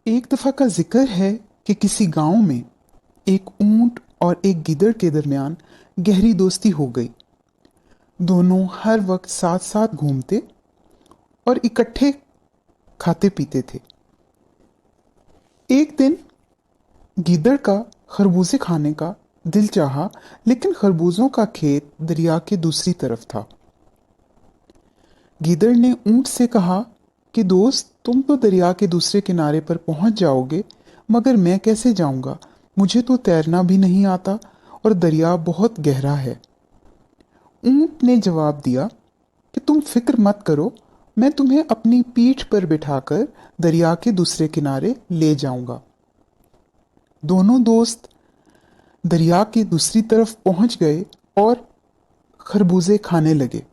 एक दफा का जिक्र है कि किसी गांव में एक ऊंट और एक गीदड़ के दरमियान गहरी दोस्ती हो गई। दोनों हर वक्त साथ साथ घूमते और इकट्ठे खाते पीते थे। एक दिन गीदड़ का खरबूजे खाने का दिल चाहा, लेकिन खरबूजों का खेत दरिया के दूसरी तरफ था। गीदड़ ने ऊंट से कहा कि दोस्त, तुम तो दरिया के दूसरे किनारे पर पहुंच जाओगे, मगर मैं कैसे जाऊंगा? मुझे तो तैरना भी नहीं आता और दरिया बहुत गहरा है। ऊंट ने जवाब दिया कि तुम फिक्र मत करो, मैं तुम्हें अपनी पीठ पर बिठाकर दरिया के दूसरे किनारे ले जाऊंगा। दोनों दोस्त दरिया की दूसरी तरफ पहुंच गए और खरबूजे खाने लगे।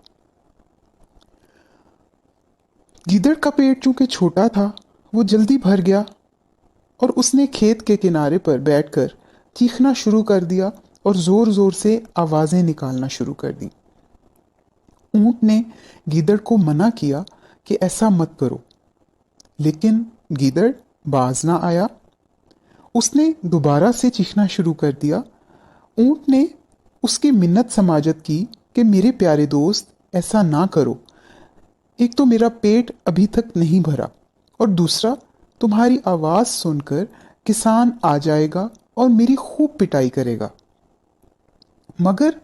गीदड़ का पेट चूंकि छोटा था, वो जल्दी भर गया और उसने खेत के किनारे पर बैठकर चीखना शुरू कर दिया और जोर जोर से आवाजें निकालना शुरू कर दी। ऊंट ने गीदड़ को मना किया कि ऐसा मत करो, लेकिन गीदड़ बाज ना आया। उसने दोबारा से चीखना शुरू कर दिया। ऊंट ने उसकी मिन्नत समाजत की कि मेरे प्यारे दोस्त, ऐसा ना करो। एक तो मेरा पेट अभी तक नहीं भरा, और दूसरा, तुम्हारी आवाज सुनकर किसान आ जाएगा और मेरी खूब पिटाई करेगा। मगर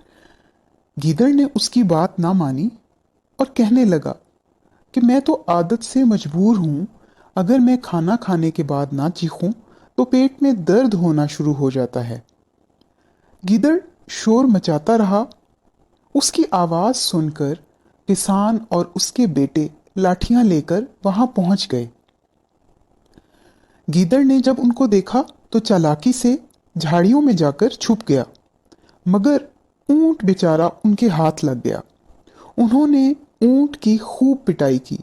गीदड़ ने उसकी बात ना मानी और कहने लगा कि मैं तो आदत से मजबूर हूं। अगर मैं खाना खाने के बाद ना चीखूं तो पेट में दर्द होना शुरू हो जाता है। गीदड़ शोर मचाता रहा। उसकी आवाज सुनकर किसान और उसके बेटे लाठियां लेकर वहां पहुंच गए। गीदड़ ने जब उनको देखा तो चालाकी से झाड़ियों में जाकर छुप गया, मगर ऊंट बेचारा उनके हाथ लग गया। उन्होंने ऊंट की खूब पिटाई की।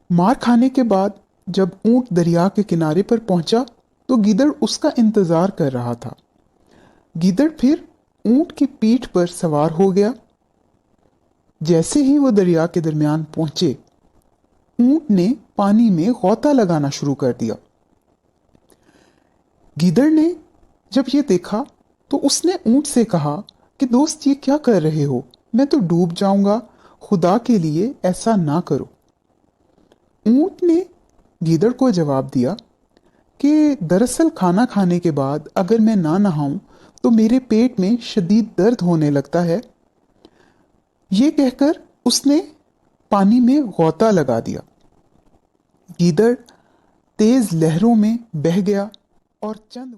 मार खाने के बाद जब ऊंट दरिया के किनारे पर पहुंचा तो गीदड़ उसका इंतजार कर रहा था। गीदड़ फिर ऊंट की पीठ पर सवार हो गया। जैसे ही वो दरिया के दरमियान पहुंचे, ऊंट ने पानी में गोता लगाना शुरू कर दिया। गीदड़ ने जब ये देखा तो उसने ऊंट से कहा कि दोस्त, ये क्या कर रहे हो? मैं तो डूब जाऊंगा, खुदा के लिए ऐसा ना करो। ऊंट ने गीदड़ को जवाब दिया कि दरअसल खाना खाने के बाद अगर मैं ना नहाऊं तो मेरे पेट में शदीद दर्द होने लगता है। ये कहकर उसने पानी में गोता लगा दिया। गीदड़ तेज लहरों में बह गया और चंद